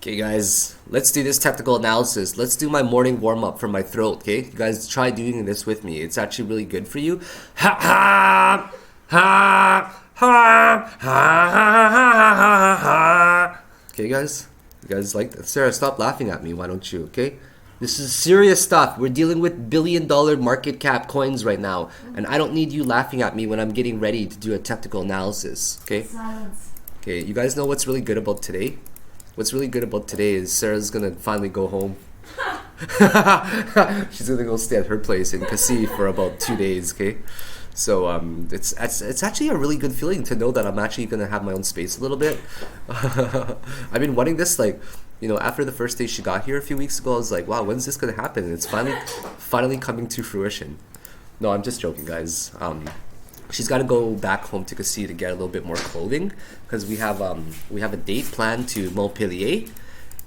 Okay guys, let's do this technical analysis. Let's do my morning warm-up for my throat, okay? You guys try doing this with me. It's actually really good for you. Ha ha ha ha ha ha. Okay guys? You guys like that? Sarah, stop laughing at me, why don't you, okay? This is serious stuff. We're dealing with billion-dollar market cap coins right now. And I don't need you laughing at me when I'm getting ready to do a technical analysis, okay? Silence. Okay, you guys know what's really good about today? What's really good about today is Sarah's gonna finally go home. She's gonna go stay at her place in Kasi for about 2 days, okay? So it's actually a really good feeling to know that I'm actually gonna have my own space a little bit. I've been wanting this, like, you know, after the first day she got here a few weeks ago, I was like, wow, when's this gonna happen? And it's finally coming to fruition. No, I'm just joking, guys. She's got to go back home to Kasi to get a little bit more clothing because we have a date planned to Montpellier.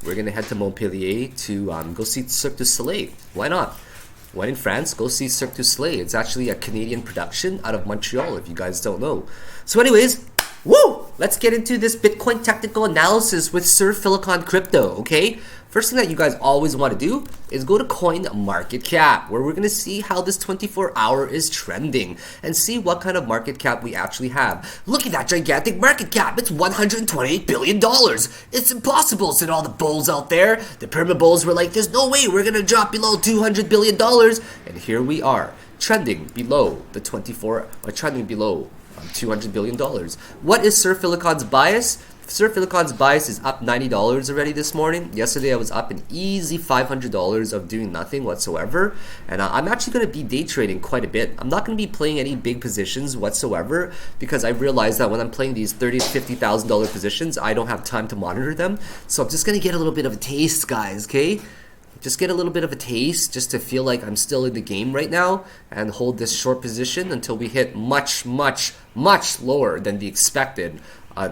We're gonna head to Montpellier to go see Cirque du Soleil. Why not? When in France, go see Cirque du Soleil. It's actually a Canadian production out of Montreal, if you guys don't know. So anyways, woo! Let's get into this Bitcoin technical analysis with Sir Philakone Crypto, okay? First thing that you guys always want to do is go to Coin Market Cap, where we're going to see how this 24-hour is trending and see what kind of market cap we actually have. Look at that gigantic market cap. It's $128 billion. It's impossible, said all the bulls out there. The perma bulls were like, there's no way we're going to drop below $200 billion. And here we are, trending below the trending below $200 billion. What is Sir Philakone's bias? Sir Philakone's bias is up $90 already this morning. Yesterday I was up an easy $500 of doing nothing whatsoever. And I'm actually going to be day trading quite a bit. I'm not going to be playing any big positions whatsoever because I realized that when I'm playing these $30,000 to $50,000 positions, I don't have time to monitor them. So I'm just going to get a little bit of a taste, guys, okay? Just get a little bit of a taste just to feel like I'm still in the game right now and hold this short position until we hit much lower than the expected. I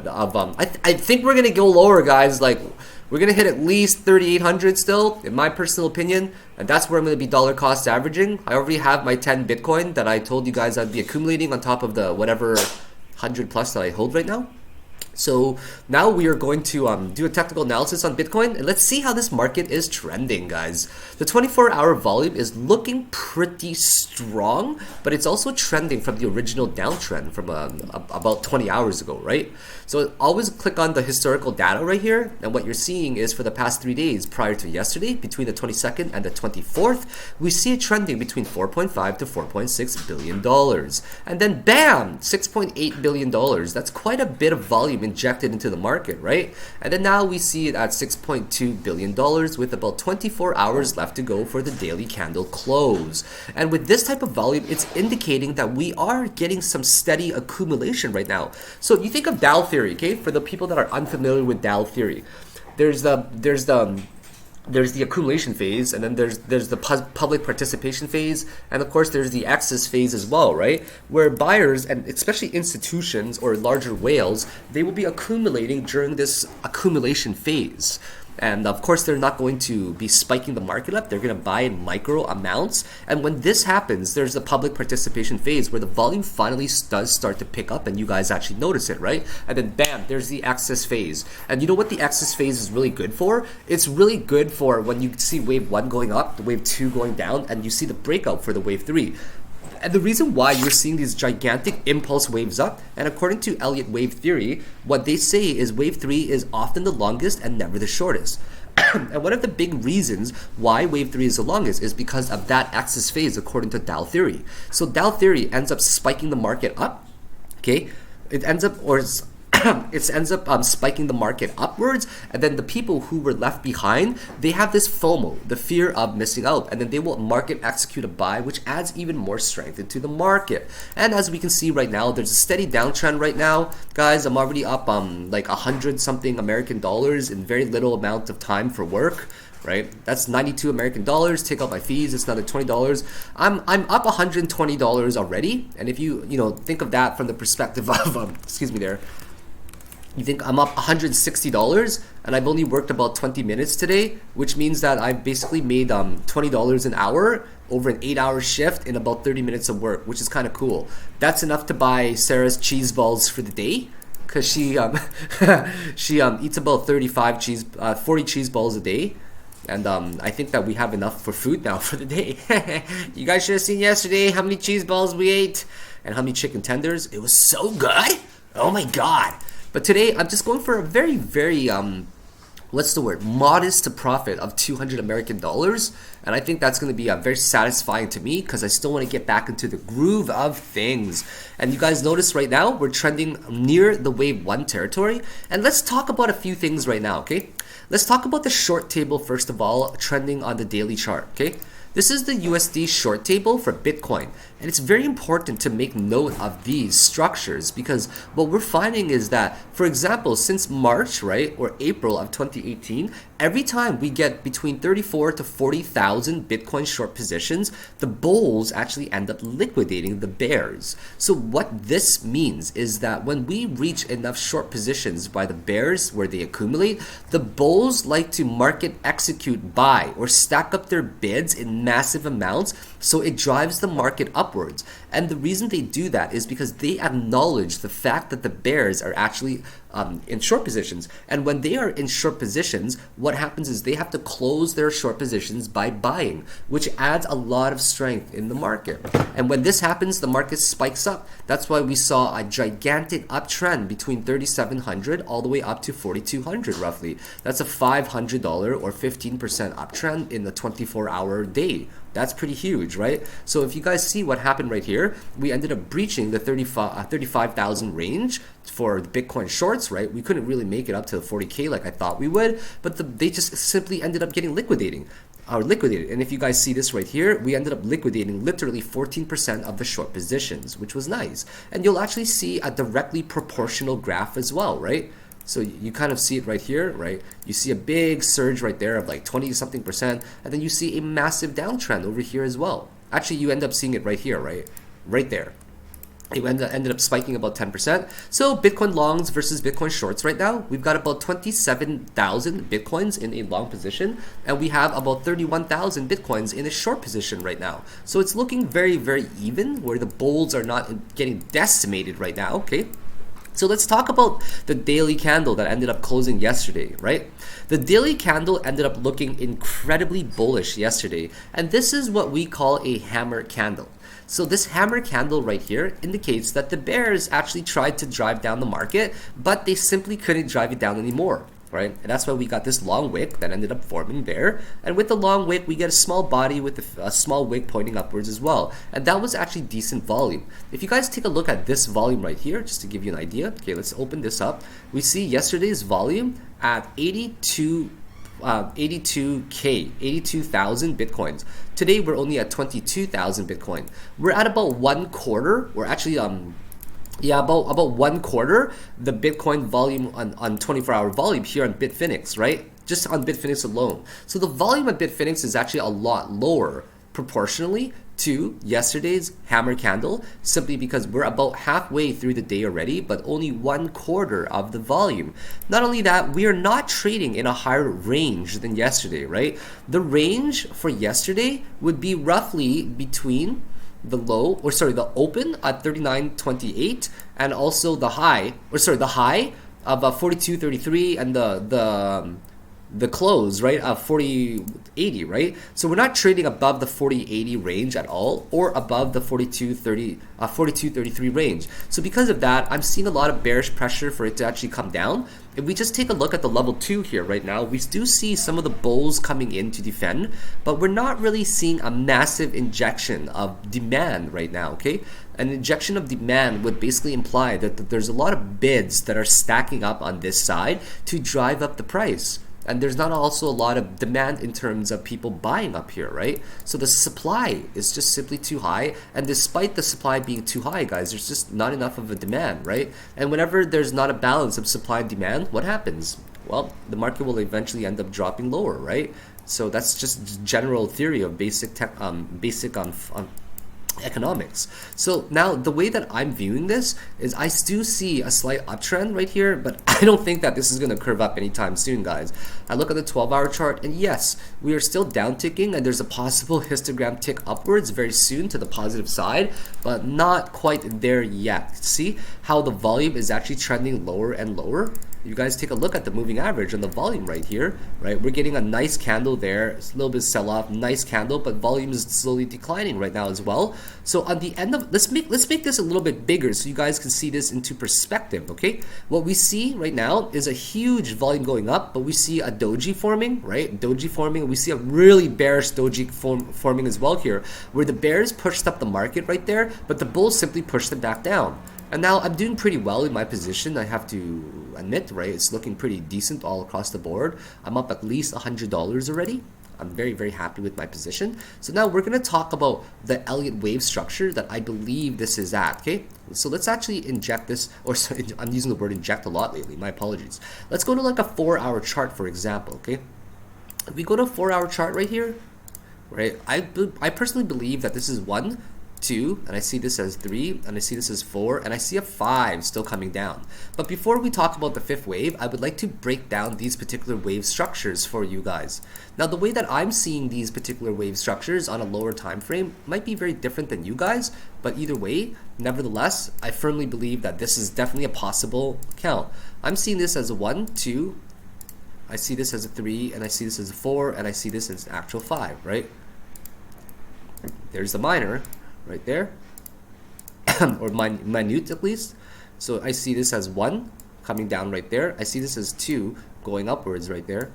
think we're gonna go lower, guys. Like, we're gonna hit at least 3,800 still, in my personal opinion, and that's where I'm gonna be dollar cost averaging. I already have my 10 Bitcoin that I told you guys I'd be accumulating on top of the whatever 100 plus that I hold right now. So now we are going to do a technical analysis on Bitcoin, and let's see how this market is trending, guys. The 24-hour volume is looking pretty strong, but it's also trending from the original downtrend from about 20 hours ago, right? So always click on the historical data right here, and what you're seeing is for the past 3 days prior to yesterday, between the 22nd and the 24th, we see it trending between $4.5 to $4.6 billion. And then bam, $6.8 billion. That's quite a bit of volume injected into the market, right? And then now we see it at $6.2 billion with about 24 hours left to go for the daily candle close. And with this type of volume, it's indicating that we are getting some steady accumulation right now. So you think of Dow Theory, okay? For the people that are unfamiliar with Dow Theory, there's the accumulation phase, and then there's the public participation phase, and of course there's the excess phase as well, right? Where buyers, and especially institutions or larger whales, they will be accumulating during this accumulation phase. And of course, they're not going to be spiking the market up. They're going to buy in micro amounts. And when this happens, there's the public participation phase where the volume finally does start to pick up and you guys actually notice it, right? And then bam, there's the excess phase. And you know what the excess phase is really good for? It's really good for when you see wave 1 going up, the wave 2 going down, and you see the breakout for the wave 3. And the reason why you're seeing these gigantic impulse waves up, and according to Elliot Wave theory, what they say is wave 3 is often the longest and never the shortest. And one of the big reasons why wave 3 is the longest is because of that excess phase, according to Dow Theory. So Dow Theory ends up spiking the market up, okay? It ends up spiking the market upwards, and then the people who were left behind, they have this FOMO, the fear of missing out, and then they will market execute a buy, which adds even more strength into the market. And as we can see right now, there's a steady downtrend right now, guys. I'm already up like 100 something American dollars in very little amount of time for work. Right, that's 92 American dollars. Take out my fees, it's another $20. I'm up $120 already, and if you think of that from the perspective of excuse me there. You think I'm up $160 and I've only worked about 20 minutes today, which means that I've basically made $20 an hour over an 8-hour shift in about 30 minutes of work, which is kind of cool. That's enough to buy Sarah's cheese balls for the day, because she she eats about 40 cheese balls a day. And I think that we have enough for food now for the day. You guys should have seen yesterday how many cheese balls we ate and how many chicken tenders. It was so good. Oh my god. But today I'm just going for a very, very what's the word? Modest profit of 200 American dollars. And I think that's going to be very satisfying to me because I still want to get back into the groove of things. And you guys notice right now we're trending near the wave 1 territory. And let's talk about a few things right now, okay? Let's talk about the short table first of all, trending on the daily chart, okay? This is the USD short table for Bitcoin, and it's very important to make note of these structures because what we're finding is that, for example, since March, right, or April of 2018, every time we get between 34 to 40,000 Bitcoin short positions, the bulls actually end up liquidating the bears. So what this means is that when we reach enough short positions by the bears where they accumulate, the bulls like to market execute buy or stack up their bids in massive amounts, so it drives the market upwards. And the reason they do that is because they acknowledge the fact that the bears are actually in short positions. And when they are in short positions, what happens is they have to close their short positions by buying, which adds a lot of strength in the market. And when this happens, the market spikes up. That's why we saw a gigantic uptrend between 3,700 all the way up to 4,200 roughly. That's a $500 or 15% uptrend in the 24-hour day. That's pretty huge, right? So if you guys see what happened right here, we ended up breaching the 35,000 range for the Bitcoin shorts, right? We couldn't really make it up to the 40K like I thought we would, but they just simply ended up getting liquidated. And if you guys see this right here, we ended up liquidating literally 14% of the short positions, which was nice. And you'll actually see a directly proportional graph as well, right? So you kind of see it right here, right? You see a big surge right there of like 20-something%, and then you see a massive downtrend over here as well. Actually, you end up seeing it right here, right? Right there. It ended up spiking about 10%. So Bitcoin longs versus Bitcoin shorts right now, we've got about 27,000 Bitcoins in a long position, and we have about 31,000 Bitcoins in a short position right now. So it's looking very, very even, where the bulls are not getting decimated right now, okay? So let's talk about the daily candle that ended up closing yesterday, right? The daily candle ended up looking incredibly bullish yesterday, and this is what we call a hammer candle. So this hammer candle right here indicates that the bears actually tried to drive down the market, but they simply couldn't drive it down anymore. Right? And that's why we got this long wick that ended up forming there. And with the long wick, we get a small body with a small wick pointing upwards as well. And that was actually decent volume. If you guys take a look at this volume right here, just to give you an idea. Okay, let's open this up. We see yesterday's volume at 82,000 Bitcoins. Today, we're only at 22,000 Bitcoin. We're at about 1/4. We're actually about 1/4 the Bitcoin volume on 24-hour volume here on Bitfinex, right? Just on Bitfinex alone. So the volume on Bitfinex is actually a lot lower proportionally to yesterday's hammer candle, simply because we're about halfway through the day already, but only 1/4 of the volume. Not only that, we are not trading in a higher range than yesterday, right? The range for yesterday would be roughly between the open at 39.28 and also the high of 42.33 and the close, right, of 40.80, right? So we're not trading above the 40.80 range at all, or above the 42.33 range. So because of that, I'm seeing a lot of bearish pressure for it to actually come down. If we just take a look at the level 2 here right now, we do see some of the bulls coming in to defend, but we're not really seeing a massive injection of demand right now, okay? An injection of demand would basically imply that there's a lot of bids that are stacking up on this side to drive up the price. And there's not also a lot of demand in terms of people buying up here, right? So the supply is just simply too high. And despite the supply being too high, guys, there's just not enough of a demand, right? And whenever there's not a balance of supply and demand, what happens? Well, the market will eventually end up dropping lower, right? So that's just general theory of basic economics. So now the way that I'm viewing this is I do see a slight uptrend right here, but I don't think that this is going to curve up anytime soon, guys. I look at the 12-hour chart, and yes, we are still down ticking, and there's a possible histogram tick upwards very soon to the positive side, but not quite there yet. See how the volume is actually trending lower and lower? You guys take a look at the moving average and the volume right here, right? We're getting a nice candle there. It's a little bit sell-off, nice candle, but volume is slowly declining right now as well. So on the end of, let's make this a little bit bigger so you guys can see this into perspective, okay? What we see right now is a huge volume going up, but we see a doji forming, right? Doji forming, and we see a really bearish doji forming as well here, where the bears pushed up the market right there, but the bulls simply pushed it back down. And now I'm doing pretty well in my position, I have to admit, right? It's looking pretty decent all across the board. I'm up at least $100 already. I'm very, very happy with my position. So now we're going to talk about the Elliot Wave structure that I believe this is at, okay? So let's actually inject this, or sorry, I'm using the word inject a lot lately, my apologies. Let's go to like a 4-hour chart, for example, okay? If we go to a 4-hour chart right here, right? I personally believe that this is 1, 2, and I see this as 3, and I see this as 4, and I see a 5 still coming down. But before we talk about the 5th wave, I would like to break down these particular wave structures for you guys. Now, the way that I'm seeing these particular wave structures on a lower time frame might be very different than you guys, but either way, nevertheless, I firmly believe that this is definitely a possible count. I'm seeing this as a 1, 2, I see this as a 3, and I see this as a 4, and I see this as an actual 5, right? There's the minor right there, or minute at least. So I see this as 1 coming down right there. I see this as 2 going upwards right there.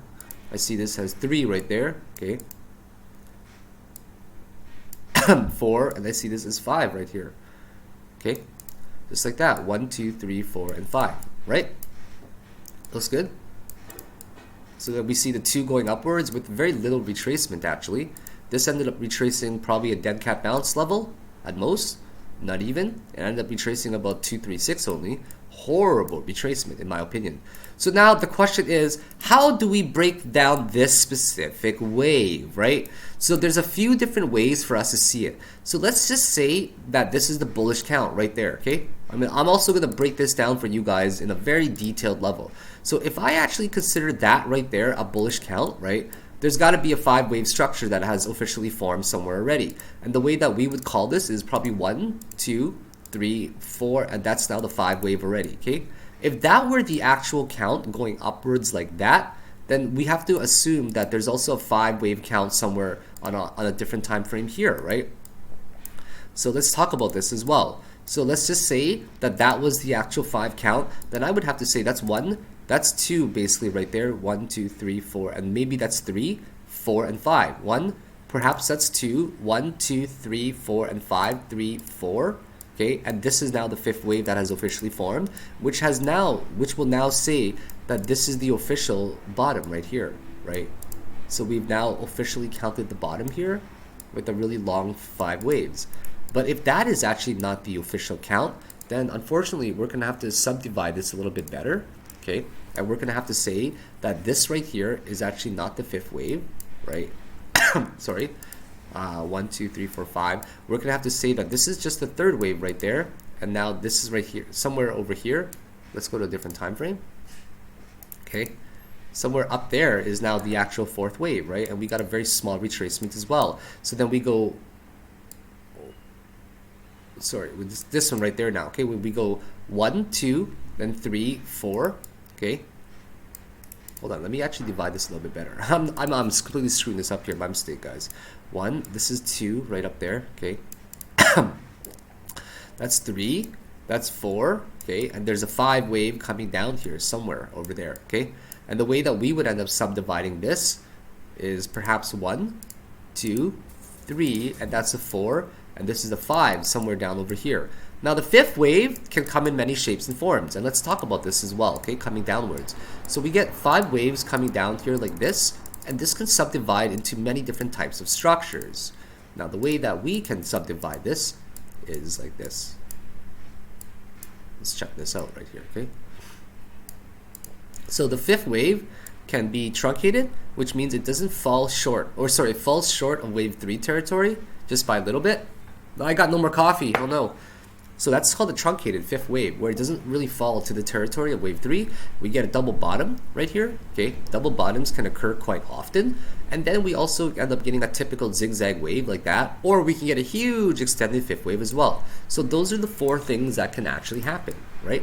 I see this as 3 right there, okay. 4, and I see this as 5 right here, okay. Just like that, 1, 2, 3, 4, and 5, right? Looks good. So that we see the 2 going upwards with very little retracement actually. This ended up retracing probably a dead cat bounce level at most, not even. It ended up retracing about 236 only. Horrible retracement in my opinion. So now the question is, how do we break down this specific wave, right? So there's a few different ways for us to see it. So let's just say that this is the bullish count right there, okay? I mean, I'm also going to break this down for you guys in a very detailed level. So if I actually consider that right there a bullish count, right? There's got to be a 5-wave structure that has officially formed somewhere already. And the way that we would call this is probably 1, 2, 3, 4, and that's now the 5-wave already, okay? If that were the actual count going upwards like that, then we have to assume that there's also a 5-wave count somewhere on a different time frame here, right? So let's talk about this as well. So let's just say that that was the actual 5 count. Then I would have to say that's 1, that's 2 basically right there. 1, 2, 3, 4, and maybe that's 3, 4, and 5. 1, perhaps that's 2, 1, 2, 3, 4, and 5, 3, 4. Okay, and this is now the 5th wave that has officially formed, which will now say that this is the official bottom right here, right? So we've now officially counted the bottom here with a really long 5 waves. But if that is actually not the official count, then unfortunately we're gonna have to subdivide this a little bit better. Okay, and we're gonna have to say that this right here is actually not the 5th wave, right? Sorry, 1, 2, 3, 4, 5. We're gonna have to say that this is just the 3rd wave right there, and now this is right here, somewhere over here. Let's go to a different time frame. Okay, somewhere up there is now the actual 4th wave, right? And we got a very small retracement as well. So then we go, sorry, with this one right there now. Okay, we go 1, 2, then 3, 4. Okay, hold on, let me actually divide this a little bit better. I'm completely screwing this up here, my mistake, guys. 1, this is 2 right up there, okay. That's 3, that's 4, okay, and there's a 5 wave coming down here somewhere over there, okay. And the way that we would end up subdividing this is perhaps 1, 2, 3, and that's a 4, and this is a 5 somewhere down over here. Now the 5th wave can come in many shapes and forms, and let's talk about this as well, okay, coming downwards. So we get 5 waves coming down here like this, and this can subdivide into many different types of structures. Now the way that we can subdivide this is like this. Let's check this out right here, okay. So the 5th wave can be truncated, which means it doesn't fall short, or sorry, it falls short of wave 3 territory just by a little bit. I got no more coffee. Oh no. So that's called the truncated fifth wave, where it doesn't really fall to the territory of wave 3. We get a double bottom right here. Okay, double bottoms can occur quite often. And then we also end up getting a typical zigzag wave like that, or we can get a huge extended fifth wave as well. So those are the 4 things that can actually happen, right?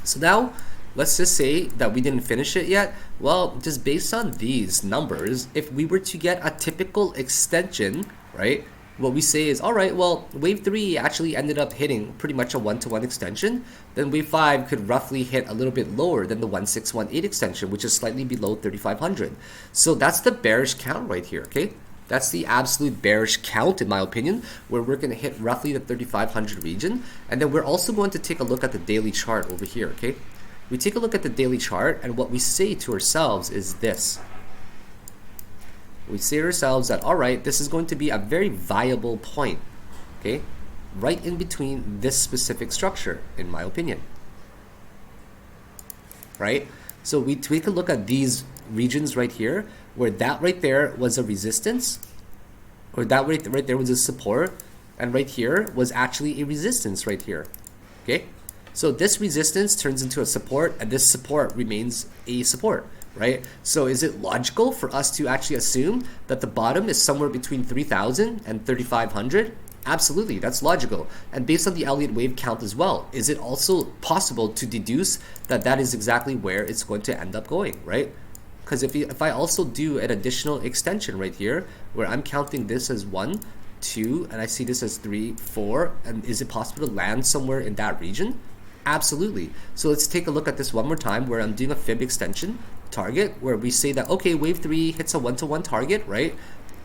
So now, let's just say that we didn't finish it yet. Well, just based on these numbers, if we were to get a typical extension, right? What we say is, all right, well, wave 3 actually ended up hitting pretty much a 1-to-1 extension. Then wave 5 could roughly hit a little bit lower than the 1618 extension, which is slightly below 3500. So that's the bearish count right here, okay? That's the absolute bearish count, in my opinion, where we're going to hit roughly the 3500 region. And then we're also going to take a look at the daily chart over here, okay? We take a look at the daily chart, and what we say to ourselves is this. We say to ourselves that, all right, this is going to be a very viable point, okay? Right in between this specific structure, in my opinion. Right? So we take a look at these regions right here, where that right there was a resistance, or that right there was a support, and right here was actually a resistance right here, okay? So this resistance turns into a support, and this support remains a support. Right? So is it logical for us to actually assume that the bottom is somewhere between 3,000 and 3,500? Absolutely, that's logical. And based on the Elliot Wave count as well, is it also possible to deduce that that is exactly where it's going to end up going, right? Because if I also do an additional extension right here, where I'm counting this as 1, 2, and I see this as 3, 4, and is it possible to land somewhere in that region? Absolutely. So let's take a look at this one more time, where I'm doing a fib extension target, where we say that, okay, wave 3 hits a 1-to-1 target, right?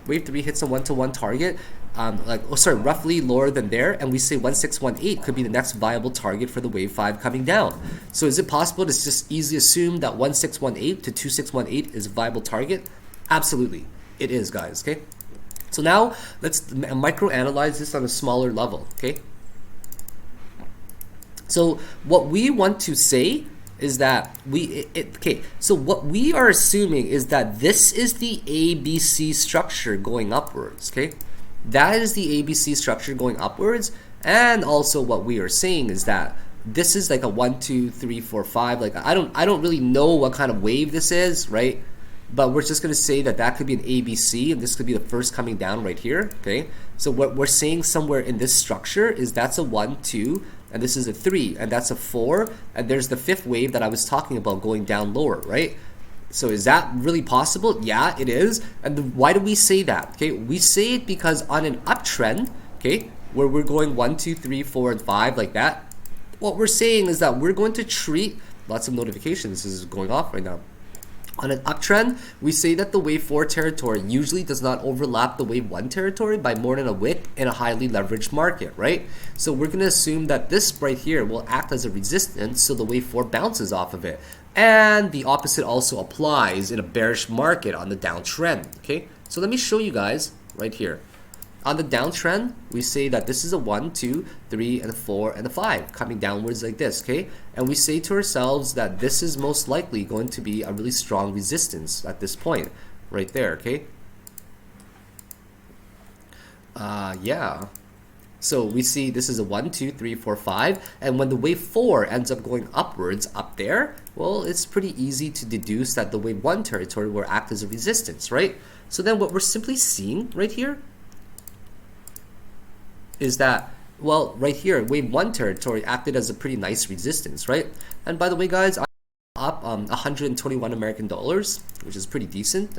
Wave 3 hits a 1-to-1 target, roughly lower than there, and we say 1618 could be the next viable target for the wave 5 coming down. So is it possible to just easily assume that 1618 to 2618 is a viable target? Absolutely, it is, guys, okay? So now let's micro-analyze this on a smaller level, okay? So what we want to say is that so what we are assuming is that this is the ABC structure going upwards, okay? That is the ABC structure going upwards, and also what we are saying is that this is like a 1, 2, 3, 4, 5. Like I don't really know what kind of wave this is, right? But we're just gonna say that that could be an ABC, and this could be the first coming down right here, okay? So what we're saying somewhere in this structure is that's a 1, 2, and this is a 3, and that's a 4, and there's the 5th wave that I was talking about going down lower, right? So is that really possible? Yeah, it is. And why do we say that? Okay, we say it because on an uptrend, okay, where we're going 1, 2, 3, 4, and 5 like that, what we're saying is that we're going to treat lots of notifications. This is going off right now. On an uptrend, we say that the wave 4 territory usually does not overlap the wave 1 territory by more than a wick in a highly leveraged market, right? So we're going to assume that this right here will act as a resistance, so the wave 4 bounces off of it. And the opposite also applies in a bearish market on the downtrend, okay? So let me show you guys right here. On the downtrend, we say that this is a 1, 2, 3, and a 4, and a 5 coming downwards like this, okay? And we say to ourselves that this is most likely going to be a really strong resistance at this point, right there, okay? Yeah. So we see this is a 1, 2, 3, 4, 5, and when the wave 4 ends up going upwards up there, well, it's pretty easy to deduce that the wave 1 territory will act as a resistance, right? So then what we're simply seeing right here is that, well, right here, wave 1 territory acted as a pretty nice resistance, right? And by the way, guys, I'm up 121 American dollars, which is pretty decent.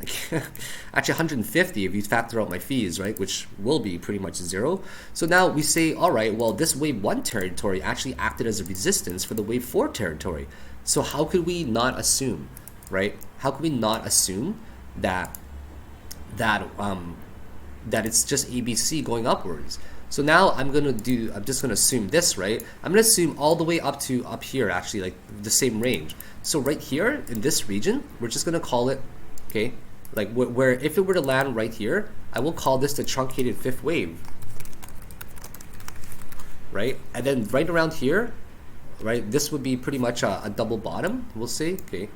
Actually 150 if you factor out my fees, right? Which will be pretty much 0. So now we say, all right, well, this wave 1 territory actually acted as a resistance for the wave 4 territory. So how could we not assume, right? How could we not assume that it's just ABC going upwards? So now I'm just gonna assume this, right? I'm gonna assume all the way up to up here, actually, like the same range. So right here in this region, we're just gonna call it, okay, like where if it were to land right here, I will call this the truncated 5th wave, right? And then right around here, right, this would be pretty much a double bottom, we'll say, okay.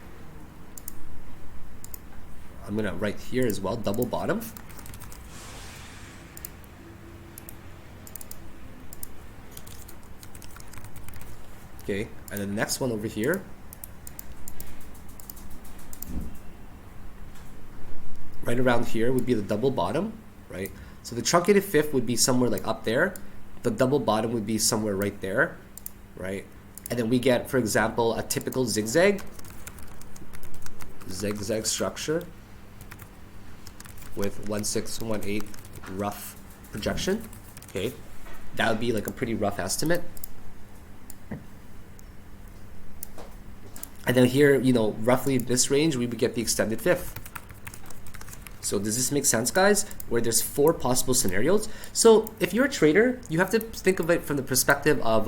I'm gonna write here as well, double bottom. Okay, and then the next one over here, right around here would be the double bottom, right? So the truncated fifth would be somewhere like up there. The double bottom would be somewhere right there, right? And then we get, for example, a typical zigzag structure with 1618 rough projection. Okay, that would be like a pretty rough estimate. And then here, you know, roughly this range, we would get the extended fifth. So does this make sense, guys? Where there's 4 possible scenarios. So if you're a trader, you have to think of it from the perspective of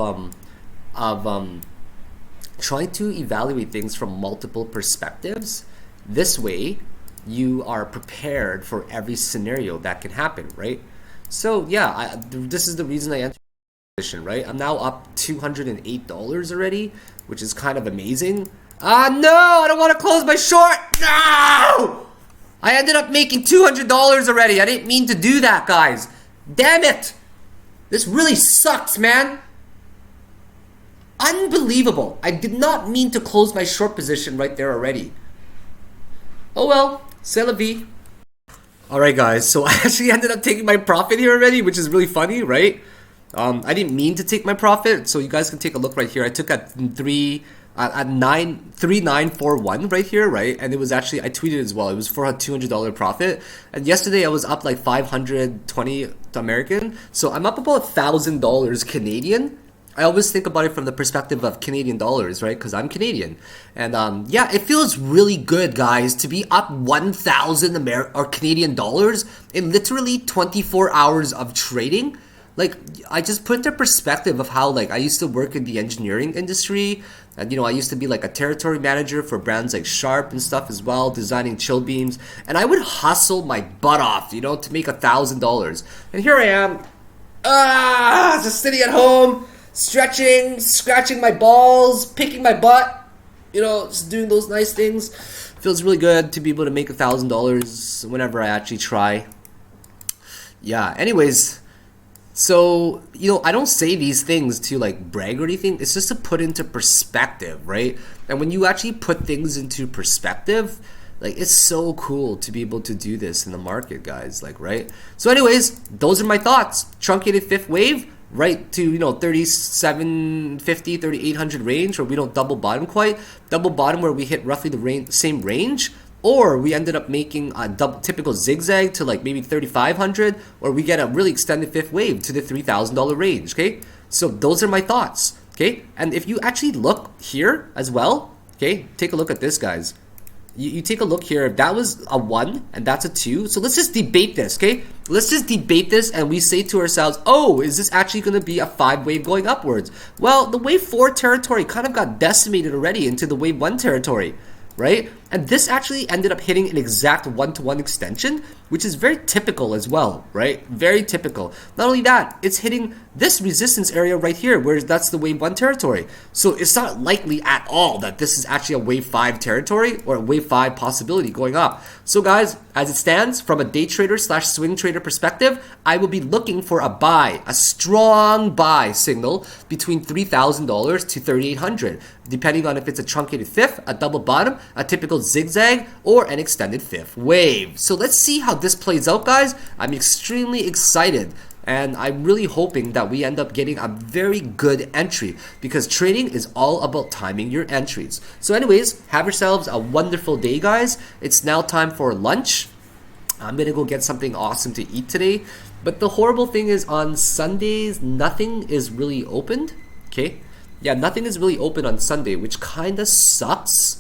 trying to evaluate things from multiple perspectives. This way, you are prepared for every scenario that can happen, right? So yeah, this is the reason I entered the position, right? I'm now up $208 already, which is kind of amazing. No, I don't want to close my short. No! I ended up making $200 already. I didn't mean to do that, guys. Damn it. This really sucks, man. Unbelievable. I did not mean to close my short position right there already. Oh well, c'est la vie. Alright guys, so I actually ended up taking my profit here already, which is really funny, right? I didn't mean to take my profit, so you guys can take a look right here. I took at 3941 right here, right? And it was actually, I tweeted as well, it was for a $200 profit. And yesterday I was up like 520 American, so I'm up about $1,000 Canadian. I always think about it from the perspective of Canadian dollars, right? Because I'm Canadian. And yeah, it feels really good, guys, to be up 1,000 or Canadian dollars in literally 24 hours of trading. Like, I just put into perspective of how, like, I used to work in the engineering industry. And, you know, I used to be like a territory manager for brands like Sharp and stuff as well, designing chill beams. And I would hustle my butt off, you know, to make $1,000. And here I am, just sitting at home, stretching, scratching my balls, picking my butt, you know, just doing those nice things. Feels really good to be able to make $1,000 whenever I actually try. Yeah, anyways, so, you know, I don't say these things to like brag or anything. It's just to put into perspective, right? And when you actually put things into perspective, like, it's so cool to be able to do this in the market, guys, like, right? So anyways, those are my thoughts. Truncated fifth wave, right to, you know, 3750, 3800 range, where we don't double bottom quite. Double bottom where we hit roughly the same range, or we ended up making a typical zigzag to like maybe 3500, or we get a really extended fifth wave to the $3,000 range, okay? So those are my thoughts, okay? And if you actually look here as well, okay, take a look at this, guys. You take a look here, that was a 1 and that's a 2. So let's just debate this, okay? Let's just debate this and we say to ourselves, oh, is this actually going to be a 5 wave going upwards? Well, the wave 4 territory kind of got decimated already into the wave 1 territory, right? And this actually ended up hitting an exact 1-to-1 extension, which is very typical as well, right? Very typical. Not only that, it's hitting this resistance area right here, where that's the wave 1 territory. So it's not likely at all that this is actually a wave 5 territory or a wave 5 possibility going up. So guys, as it stands, from a day trader / swing trader perspective, I will be looking for a buy, a strong buy signal between $3,000 to $3,800, depending on if it's a truncated fifth, a double bottom, a typical zigzag, or an extended fifth wave. So let's see how this plays out, guys. I'm extremely excited, and I'm really hoping that we end up getting a very good entry, because trading is all about timing your entries. So anyways, have yourselves a wonderful day, guys. It's now time for lunch. I'm gonna go get something awesome to eat today. But the horrible thing is, on Sundays, nothing is really opened, okay? Yeah, nothing is really open on Sunday, which kind of sucks.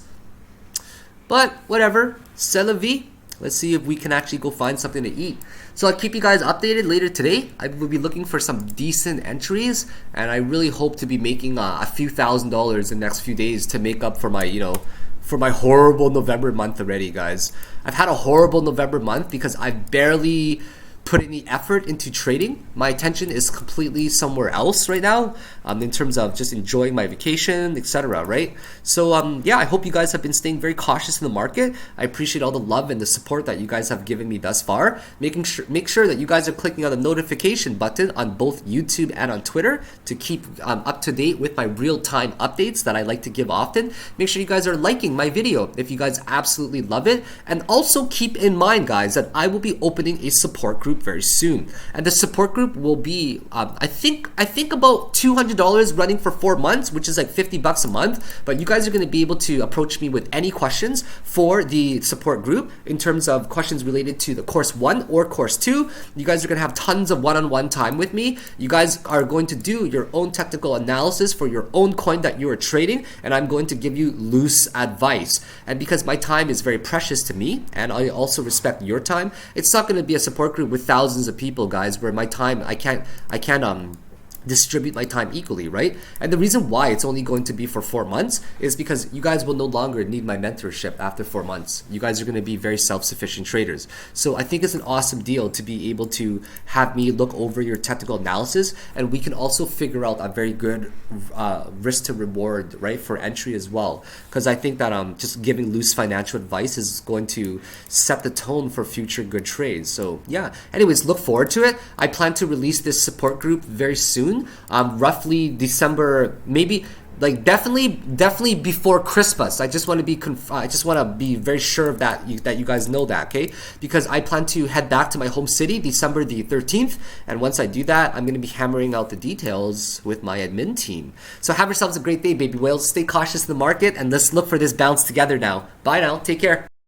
But whatever, c'est la vie. Let's see if we can actually go find something to eat. So I'll keep you guys updated later today. I will be looking for some decent entries, and I really hope to be making a few $1,000s in the next few days to make up for my, you know, for my horrible November month already, guys. I've had a horrible November month because I've barely put any effort into trading. My attention is completely somewhere else right now, in terms of just enjoying my vacation, etc. Right? So yeah, I hope you guys have been staying very cautious in the market. I appreciate all the love and the support that you guys have given me thus far. Make sure that you guys are clicking on the notification button on both YouTube and on Twitter to keep up to date with my real-time updates that I like to give often. Make sure you guys are liking my video if you guys absolutely love it, and also keep in mind, guys, that I will be opening a support group very soon, and the support group will be I think about $200 running for 4 months, which is like $50 a month. But you guys are going to be able to approach me with any questions for the support group in terms of questions related to the course 1 or course 2. You guys are going to have tons of one-on-one time with me. You guys are going to do your own technical analysis for your own coin that you are trading, and I'm going to give you loose advice. And because my time is very precious to me, and I also respect your time, it's not going to be a support group with thousands of people, guys, where my time I can't distribute my time equally, right? And the reason why it's only going to be for 4 months is because you guys will no longer need my mentorship after 4 months. You guys are going to be very self-sufficient traders. So I think it's an awesome deal to be able to have me look over your technical analysis, and we can also figure out a very good risk to reward, right, for entry as well. Because I think that just giving loose financial advice is going to set the tone for future good trades. So yeah, anyways, look forward to it. I plan to release this support group very soon. Roughly December, maybe, like definitely before Christmas. I just want to be very sure of that, you guys know that, okay? Because I plan to head back to my home city December the 13th, and once I do that, I'm going to be hammering out the details with my admin team. So have yourselves a great day, baby whales. Stay cautious in the market, and let's look for this bounce together now. Bye now. Take care.